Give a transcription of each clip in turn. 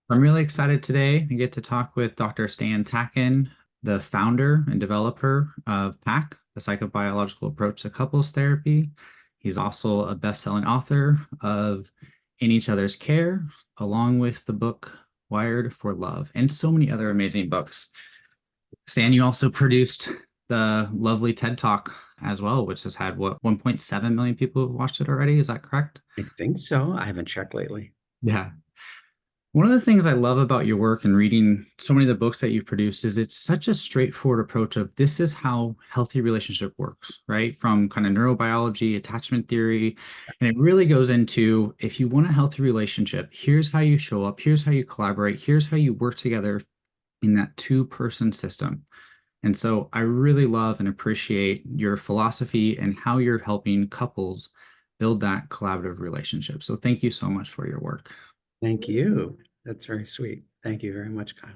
I'm really excited today to get to talk with Dr. Stan Tatkin, the founder and developer of PACT, the Psychobiological Approach to Couples Therapy. He's also a best-selling author of In Each Other's Care, along with the book Wired for Love, and so many other amazing books. Stan, you also produced the lovely TED Talk as well, which has had what, 1.7 million people have watched it already. Is that correct? I think so. I haven't checked lately. Yeah. One of the things I love about your work and reading so many of the books that you've produced is it's such a straightforward approach of this is how healthy relationship works, right? From kind of neurobiology, attachment theory, and it really goes into if you want a healthy relationship, here's how you show up, here's how you collaborate, here's how you work together in that two-person system. And so I really love and appreciate your philosophy and how you're helping couples build that collaborative relationship. So thank you so much for your work. Thank you. That's very sweet. Thank you very much, Kyle.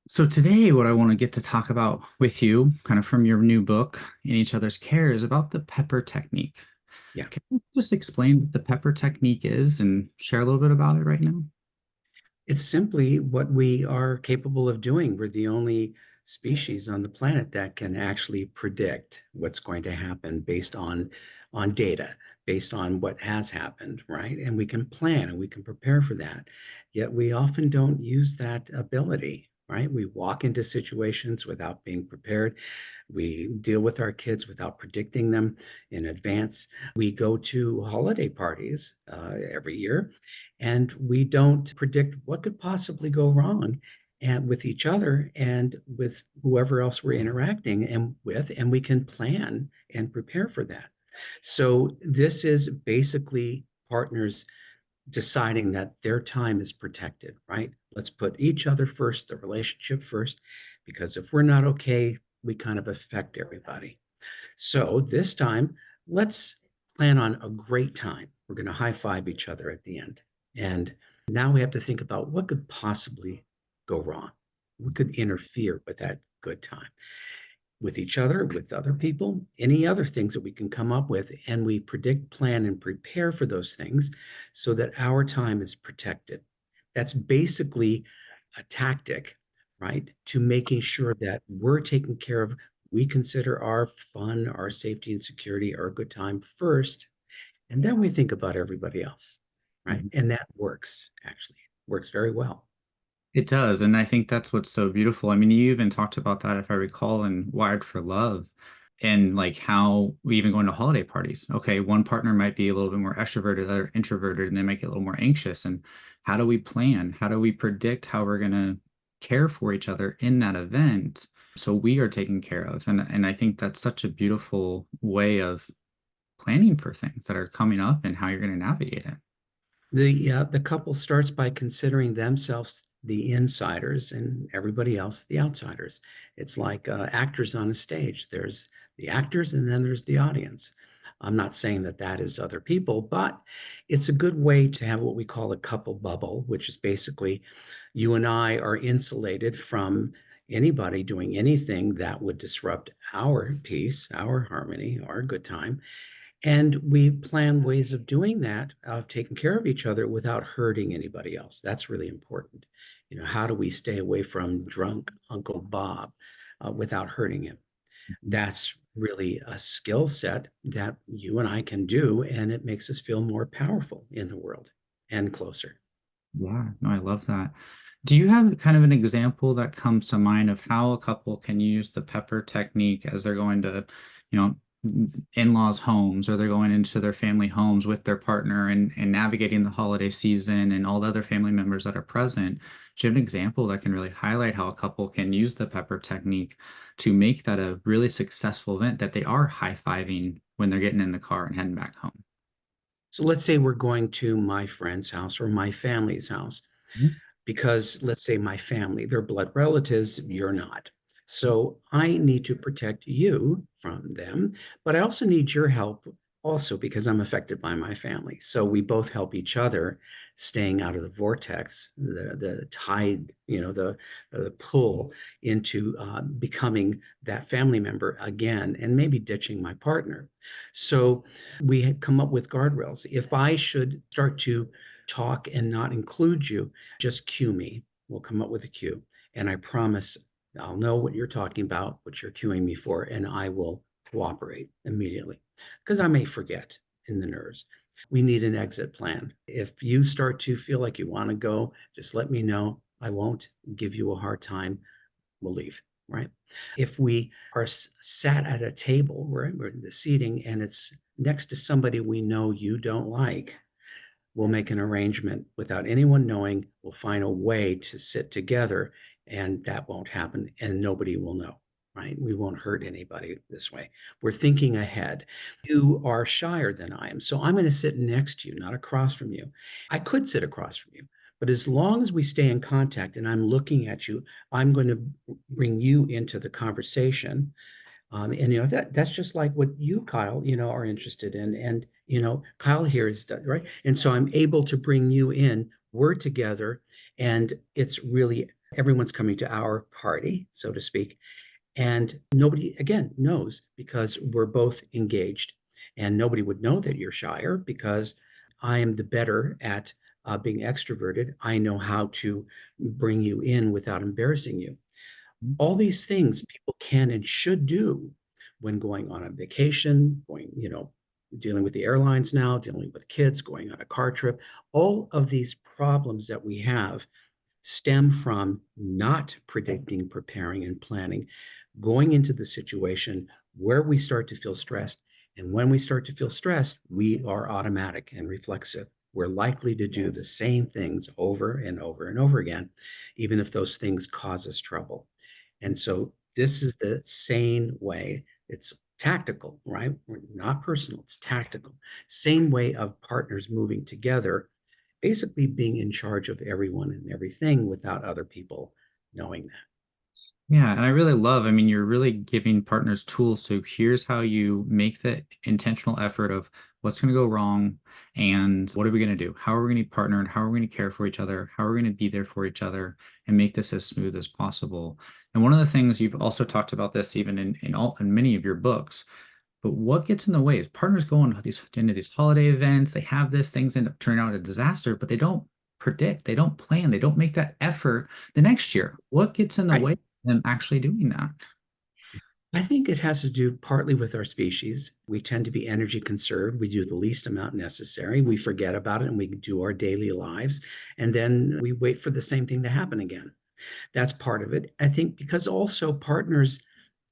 So today, what I want to get to talk about with you, kind of from your new book, In Each Other's Care, is about the PePPeR technique. Yeah. Can you just explain what the PePPeR technique is and share a little bit about it right now? It's simply what we are capable of doing. We're the only species on the planet that can actually predict what's going to happen based on data, based on what has happened, right? And we can plan and we can prepare for that. Yet we often don't use that ability, right? We walk into situations without being prepared. We deal with our kids without predicting them in advance. We go to holiday parties every year and we don't predict what could possibly go wrong and with each other and with whoever else we're interacting and with, and we can plan and prepare for that. So this is basically partners deciding that their time is protected, right? Let's put each other first, the relationship first, because if we're not okay, we kind of affect everybody. So this time, let's plan on a great time. We're going to high five each other at the end. And now we have to think about what could possibly go wrong. What could interfere with that good time with each other, with other people, any other things that we can come up with. And we predict, plan, and prepare for those things so that our time is protected. That's basically a tactic, right, to making sure that we're taken care of. We consider our fun, our safety and security, our good time first, and then we think about everybody else, right? Mhm. And that works, actually, works very well. It does. And I think that's what's so beautiful. I mean, you even talked about that, if I recall, in Wired for Love, and like how we even go into holiday parties. Okay, one partner might be a little bit more extroverted, the other introverted, and they might get a little more anxious. And how do we plan? How do we predict how we're going to care for each other in that event so we are taken care of? And I think that's such a beautiful way of planning for things that are coming up and how you're going to navigate it. The couple starts by considering themselves the insiders and everybody else the outsiders. It's like actors on a stage. There's the actors and then there's the audience. I'm not saying that that is other people, but it's a good way to have what we call a couple bubble, which is basically you and I are insulated from anybody doing anything that would disrupt our peace, our harmony, our good time. And we plan ways of doing that, of taking care of each other without hurting anybody else. That's really important. How do we stay away from drunk Uncle Bob without hurting him? That's really a skill set that you and I can do, and it makes us feel more powerful in the world and closer. Yeah, no, I love that. Do you have kind of an example that comes to mind of how a couple can use the PePPeR technique as they're going to, you know, in-laws' homes or they're going into their family homes with their partner and navigating the holiday season and all the other family members that are present? Do you have an example that can really highlight how a couple can use the PePPeR technique to make that a really successful event that they are high-fiving when they're getting in the car and heading back home? So let's say we're going to my friend's house or my family's house. Because let's say my family, they're blood relatives, you're not. So I need to protect you from them, but I also need your help also because I'm affected by my family. So we both help each other staying out of the vortex, the tide, the pull into becoming that family member again and maybe ditching my partner. So we had come up with guardrails. If I should start to talk and not include you, just cue me. We'll come up with a cue. And I promise I'll know what you're talking about, what you're cueing me for, and I will cooperate immediately because I may forget in the nerves. We need an exit plan. If you start to feel like you want to go, just let me know. I won't give you a hard time. We'll leave, right? If we are sat at a table, right, we're in the seating and it's next to somebody we know you don't like, we'll make an arrangement without anyone knowing. We'll find a way to sit together, and that won't happen, and nobody will know, right? We won't hurt anybody this way. We're thinking ahead. You are shyer than I am, so I'm going to sit next to you, not across from you. I could sit across from you, but as long as we stay in contact and I'm looking at you, I'm going to bring you into the conversation. And that's just like what you, Kyle, are interested in. And Kyle here is right. And so I'm able to bring you in. We're together, and it's really everyone's coming to our party, so to speak. And nobody, again, knows because we're both engaged. And nobody would know that you're shyer because I am the better at being extroverted. I know how to bring you in without embarrassing you. All these things people can and should do when going on a vacation, dealing with the airlines now, dealing with kids, going on a car trip. All of these problems that we have stem from not predicting, preparing, and planning, going into the situation where we start to feel stressed. And when we start to feel stressed, we are automatic and reflexive. We're likely to do the same things over and over and over again, even if those things cause us trouble. And so this is the sane way. It's tactical, right? We're not personal, it's tactical. Same way of partners moving together, basically being in charge of everyone and everything without other people knowing that. Yeah, and I really love, I mean, you're really giving partners tools. So here's how you make the intentional effort of what's going to go wrong and what are we going to do? How are we going to partner and how are we going to care for each other? How are we going to be there for each other and make this as smooth as possible? And one of the things you've also talked about this even in many of your books, but what gets in the way is partners go into these holiday events, they have this, things end up turning out a disaster, but they don't predict, they don't plan, they don't make that effort the next year. What gets in the Right. way of them actually doing that? I think it has to do partly with our species. We tend to be energy conserved. We do the least amount necessary. We forget about it and we do our daily lives. And then we wait for the same thing to happen again. That's part of it. I think because also partners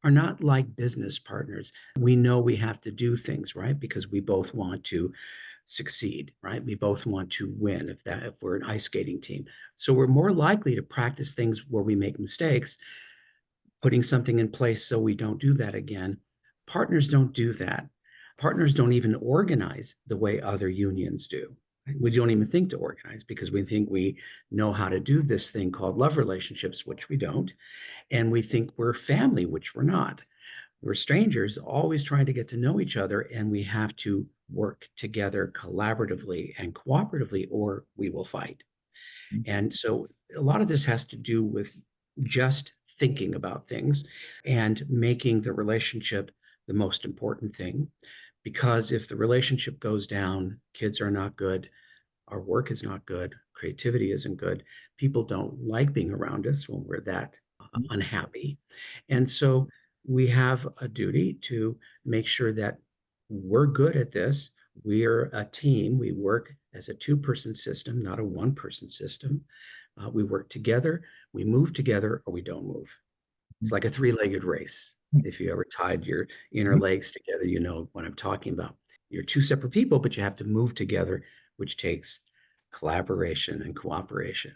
are not like business partners. We know we have to do things, right? Because we both want to succeed, right? We both want to win if we're an ice skating team. So we're more likely to practice things where we make mistakes, putting something in place so we don't do that again. Partners don't do that. Partners don't even organize the way other unions do. We don't even think to organize because we think we know how to do this thing called love relationships, which we don't. And we think we're family, which we're not. We're strangers always trying to get to know each other, and we have to work together collaboratively and cooperatively, or we will fight. And so a lot of this has to do with just thinking about things and making the relationship the most important thing. Because if the relationship goes down, kids are not good, our work is not good, creativity isn't good, people don't like being around us when we're that unhappy. And so we have a duty to make sure that we're good at this. We're a team. We work as a two-person system, not a one-person system. We work together, we move together, or we don't move. It's like a three-legged race. If you ever tied your inner legs together, you know what I'm talking about. You're two separate people, but you have to move together, which takes collaboration and cooperation.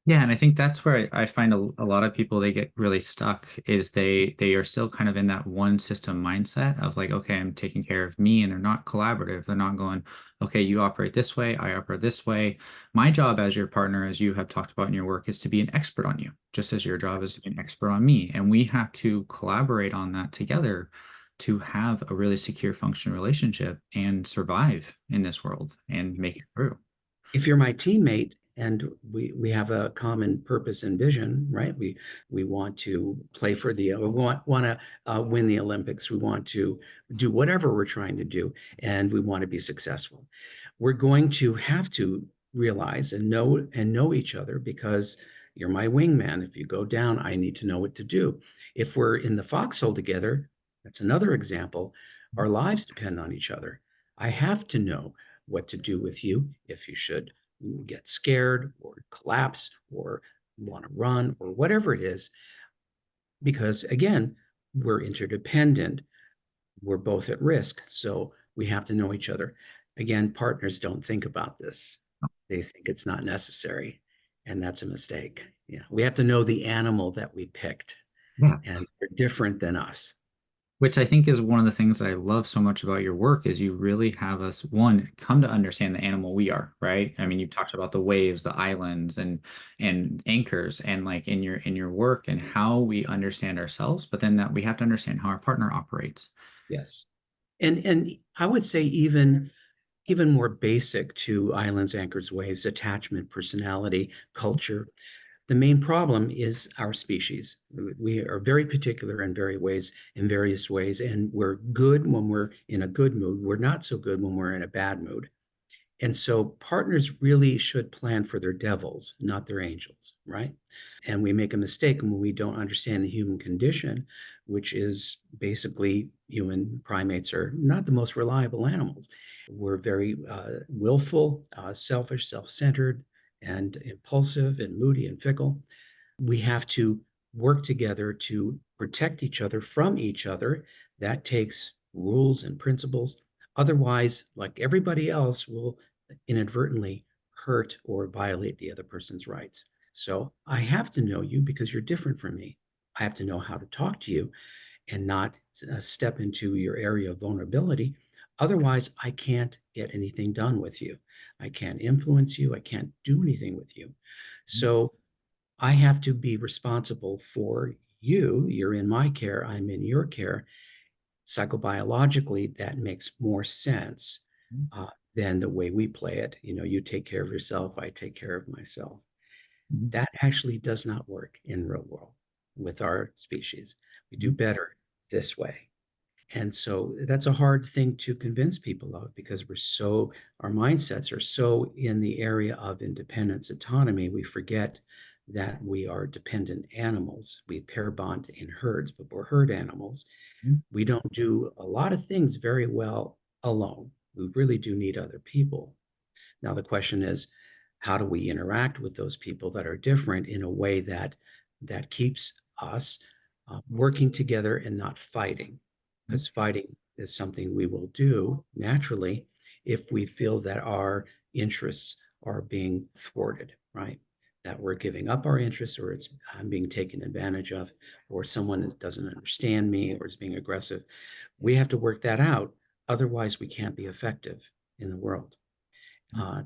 Yeah, and I think that's where I find a lot of people they get really stuck is they are still kind of in that one system mindset of like, okay, I'm taking care of me, and they're not collaborative. They're not going, okay, you operate this way, I operate this way. My job as your partner, as you have talked about in your work, is to be an expert on you, just as your job is to be an expert on me. And we have to collaborate on that together to have a really secure, functional relationship and survive in this world and make it through. If you're my teammate and we have a common purpose and vision, right? We want to play for we want to win the Olympics. We want to do whatever we're trying to do, and we want to be successful. We're going to have to realize and know each other, because you're my wingman. If you go down, I need to know what to do. If we're in the foxhole together, that's another example. Our lives depend on each other. I have to know what to do with you if you should get scared or collapse or want to run or whatever it is, because again, we're interdependent. We're both at risk. So we have to know each other. Again, partners don't think about this. They think it's not necessary. And that's a mistake. Yeah. We have to know the animal that we picked, Yeah. and they're different than us. Which I think is one of the things that I love so much about your work is you really have us, one, come to understand the animal we are, right? I mean, you talked about the waves, the islands, and anchors, and like in your work and how we understand ourselves, but then that we have to understand how our partner operates. Yes. And I would say even more basic to islands, anchors, waves, attachment, personality, culture. The main problem is our species. We are very particular in various ways, and we're good when we're in a good mood. We're not so good when we're in a bad mood. And so partners really should plan for their devils, not their angels, right? And we make a mistake when we don't understand the human condition, which is basically human primates are not the most reliable animals. We're very willful, selfish, self centered, and impulsive, and moody, and fickle. We have to work together to protect each other from each other. That takes rules and principles. Otherwise, like everybody else, will inadvertently hurt or violate the other person's rights. So I have to know you because you're different from me. I have to know how to talk to you and not step into your area of vulnerability. Otherwise, I can't get anything done with you. I can't influence you. I can't do anything with you. So I have to be responsible for you. You're in my care. I'm in your care. Psychobiologically, that makes more sense than the way we play it. You take care of yourself, I take care of myself. Mhm. That actually does not work in real world with our species. We do better this way. And so that's a hard thing to convince people of, because our mindsets are so in the area of independence, autonomy. We forget that we are dependent animals. We pair bond in herds, but we're herd animals. Mhm. We don't do a lot of things very well alone. We really do need other people. Now, the question is, how do we interact with those people that are different in a way that keeps us working together and not fighting? Because fighting is something we will do naturally if we feel that our interests are being thwarted, right? That we're giving up our interests, or I'm being taken advantage of, or someone doesn't understand me or is being aggressive. We have to work that out. Otherwise, we can't be effective in the world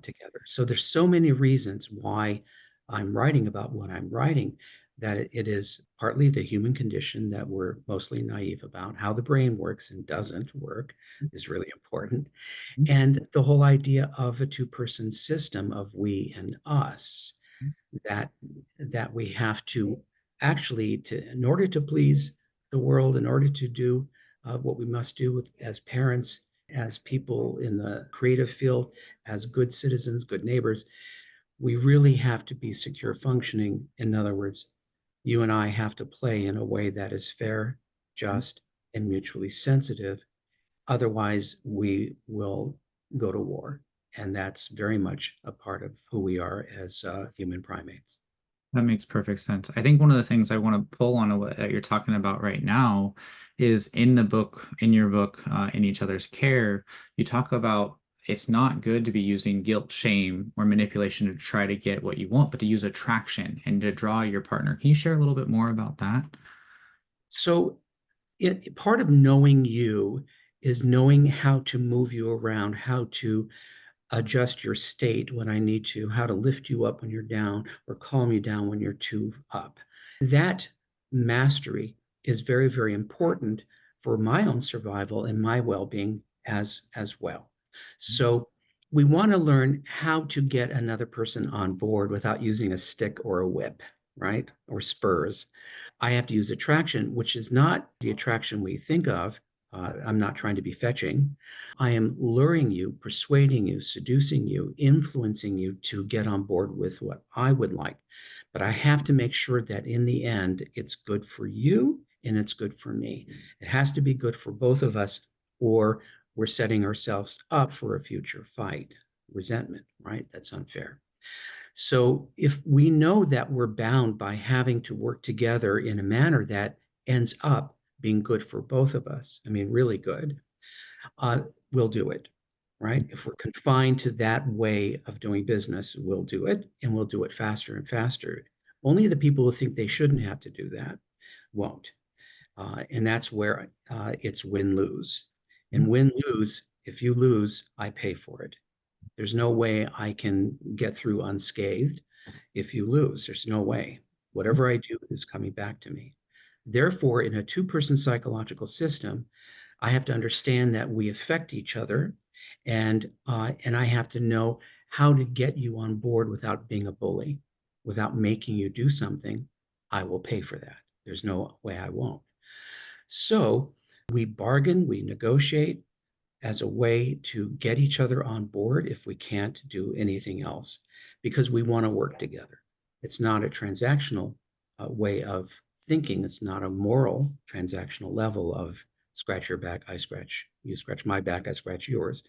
together. So there's so many reasons why I'm writing about what I'm writing, that it is partly the human condition that we're mostly naive about. How the brain works and doesn't work is really important. And the whole idea of a two-person system of we and us, that we have to actually, in order to please the world, in order to do what we must do as parents, as people in the creative field, as good citizens, good neighbors, we really have to be secure functioning. In other words, you and I have to play in a way that is fair, just, and mutually sensitive. Otherwise, we will go to war. And that's very much a part of who we are as human primates. That makes perfect sense. I think one of the things I want to pull on what that you're talking about right now is in the book, in your book, In Each Other's Care, you talk about it's not good to be using guilt, shame, or manipulation to try to get what you want, but to use attraction and to draw your partner. Can you share a little bit more about that? So, part of knowing you is knowing how to move you around, how to adjust your state when I need to, how to lift you up when you're down, or calm you down when you're too up. That mastery is very, very important for my own survival and my well-being as well. So we want to learn how to get another person on board without using a stick or a whip, right? Or spurs. I have to use attraction, which is not the attraction we think of I'm not trying to be fetching. I am luring you, persuading you, seducing you, influencing you to get on board with what I would like. But I have to make sure that in the end, it's good for you and it's good for me. It has to be good for both of us, or we're setting ourselves up for a future fight, resentment, right? That's unfair. So if we know that we're bound by having to work together in a manner that ends up being good for both of us, I mean, really good, uh, we'll do it, right? If we're confined to that way of doing business, we'll do it, and we'll do it faster and faster. Only the people who think they shouldn't have to do that won't. And that's where it's win-lose. And win-lose, if you lose, I pay for it. There's no way I can get through unscathed if you lose. There's no way. Whatever I do is coming back to me. Therefore, in a two-person psychological system, I have to understand that we affect each other, and I have to know how to get you on board without being a bully, without making you do something. I will pay for that. There's no way I won't. So we bargain, we negotiate, as a way to get each other on board if we can't do anything else, because we want to work together. It's not a transactional way of thinking. It's not a moral transactional level of scratch your back, I scratch, you scratch my back, I scratch yours.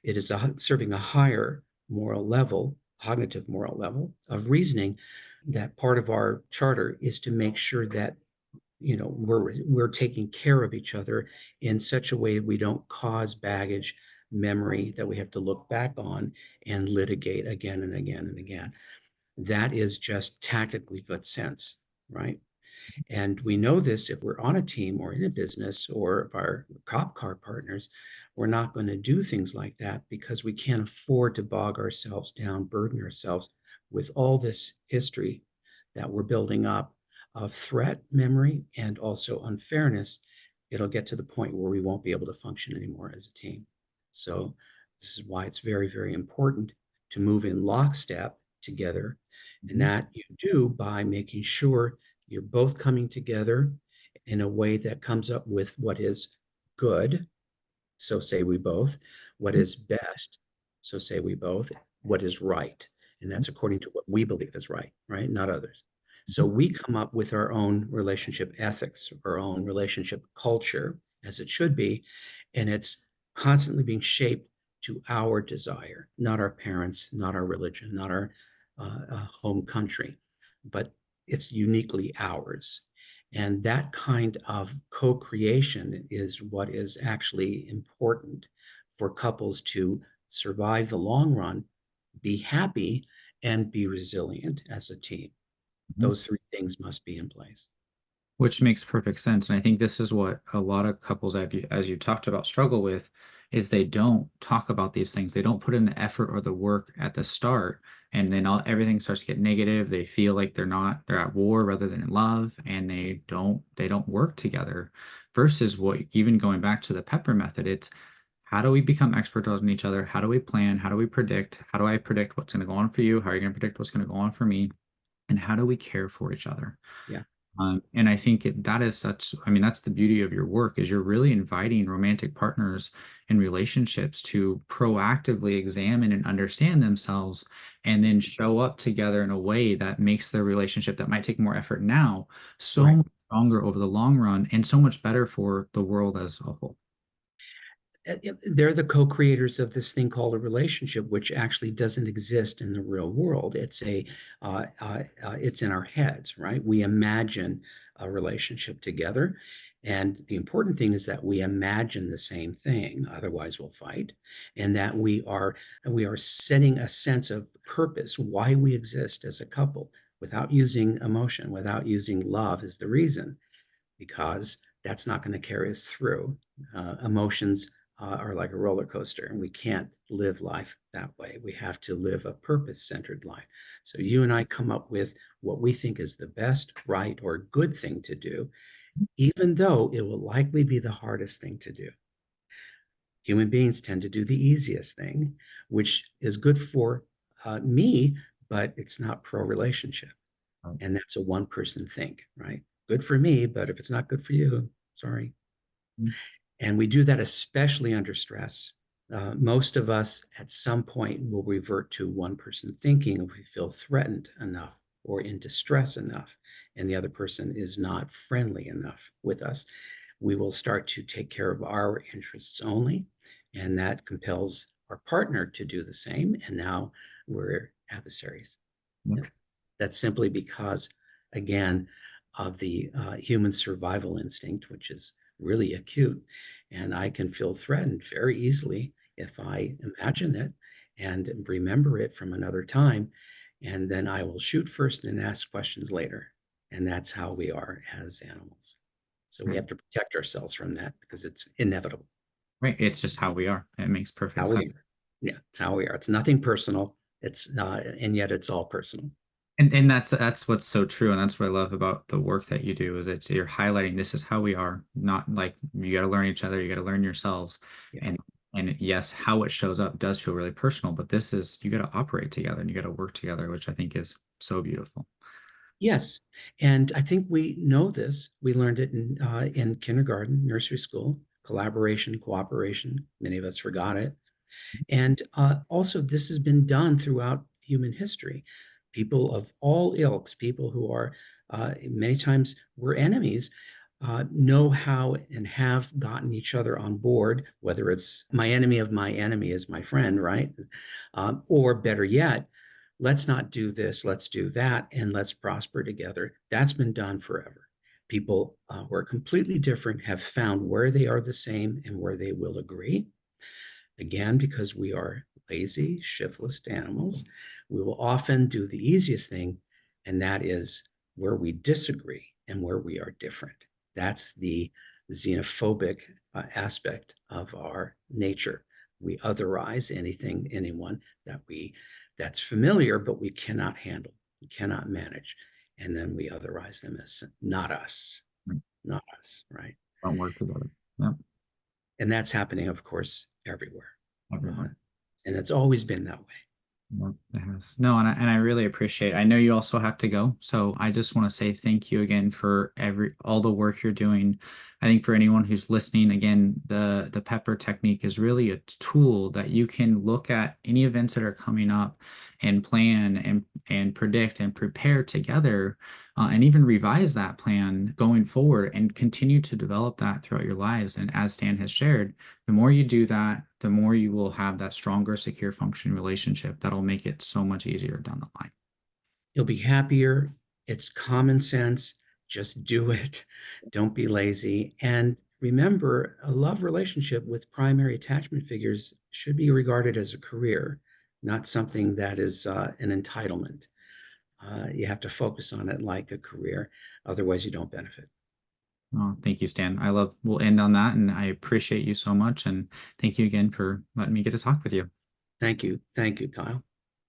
It is serving a higher moral level, cognitive moral level of reasoning. That part of our charter is to make sure that we're taking care of each other in such a way we don't cause baggage memory that we have to look back on and litigate again and again and again. That is just tactically good sense, right? And we know this if we're on a team or in a business or if our cop car partners, we're not going to do things like that because we can't afford to bog ourselves down, burden ourselves with all this history that we're building up of threat memory and also unfairness. It'll get to the point where we won't be able to function anymore as a team. So this is why it's very, very important to move in lockstep together. And that you do by making sure you're both coming together in a way that comes up with what is good. So say we both. What is best. So say we both. What is right. And that's according to what we believe is right, right? Not others. So we come up with our own relationship ethics, our own relationship culture, as it should be. And it's constantly being shaped to our desire, not our parents, not our religion, not our home country, but it's uniquely ours. And that kind of co-creation is what is actually important for couples to survive the long run, be happy, and be resilient as a team. Those three things must be in place. Which makes perfect sense. And I think this is what a lot of couples, as you talked about, struggle with, is they don't talk about these things. They don't put in the effort or the work at the start. And then everything starts to get negative. They feel like they're at war rather than in love, and they don't work together. Versus what, even going back to the PePPeR method, it's how do we become experts on each other? How do we plan? How do we predict? How do I predict what's going to go on for you? How are you going to predict what's going to go on for me? And how do we care for each other? Yeah. And I think that is such, I mean, that's the beauty of your work, is you're really inviting romantic partners and relationships to proactively examine and understand themselves, and then show up together in a way that makes their relationship that might take more effort now so Right. much stronger over the long run, and so much better for the world as a whole. They're the co-creators of this thing called a relationship, which actually doesn't exist in the real world. It's in our heads, right? We imagine a relationship together, and the important thing is that we imagine the same thing. Otherwise, we'll fight, and that we are setting a sense of purpose, why we exist as a couple, without using emotion, without using love as the reason, because that's not going to carry us through. Emotions are like a roller coaster, and we can't live life that way. We have to live a purpose-centered life. So you and I come up with what we think is the best, right, or good thing to do, even though it will likely be the hardest thing to do. Human beings tend to do the easiest thing, which is good for me, but it's not pro-relationship. And that's a one-person think, right? Good for me, but if it's not good for you, sorry. And we do that especially under stress. Most of us at some point will revert to one person thinking if we feel threatened enough or in distress enough, and the other person is not friendly enough with us. We will start to take care of our interests only, and that compels our partner to do the same. And now we're adversaries. Yep. Yep. That's simply because, again, of the human survival instinct, which is really acute. And I can feel threatened very easily if I imagine it and remember it from another time. And then I will shoot first and ask questions later. And that's how we are as animals. So we Right. have to protect ourselves from that because it's inevitable. Right. It's just how we are. It makes perfect How sense. we are. Yeah, it's how we are. It's nothing personal. And yet it's all personal. And that's what's so true, and that's what I love about the work that you do is it's you're highlighting this is how we are, not like you got to learn each other, you got to learn yourselves, Yeah. and yes, how it shows up does feel really personal, but this is you got to operate together and you got to work together, which I think is so beautiful. Yes, and I think we know this. We learned it in kindergarten, nursery school, collaboration, cooperation. Many of us forgot it. And also, this has been done throughout human history. People of all ilks, people who are many times were enemies, know how and have gotten each other on board, whether it's my enemy of my enemy is my friend, right? Or better yet, let's not do this, let's do that, and let's prosper together. That's been done forever. People who are completely different have found where they are the same and where they will agree. Again, because we are lazy, shiftless animals, we will often do the easiest thing, and that is where we disagree and where we are different. That's the xenophobic aspect of our nature. We otherize anything, anyone that's familiar, but we cannot handle, we cannot manage, and then we otherize them as Right. not us, right? Don't work together. Yep. And that's happening, of course, everywhere. Uh, Everywhere. and it's always been that way. Yep, it has. No, and I really appreciate. I know you also have to go, so I just want to say thank you again for every all the work you're doing. I think for anyone who's listening, again, the PePPeR technique is really a tool that you can look at any events that are coming up and plan and predict and prepare together, and even revise that plan going forward and continue to develop that throughout your lives. And as Stan has shared, the more you do that, the more you will have that stronger, secure, functioning relationship that'll make it so much easier down the line. You'll be happier. It's common sense. Just do it. Don't be lazy. And remember, a love relationship with primary attachment figures should be regarded as a career, not something that is an entitlement. You have to focus on it like a career. Otherwise, you don't benefit. Oh, thank you, Stan. We'll end on that, and I appreciate you so much. And thank you again for letting me get to talk with you. Thank you. Thank you, Kyle.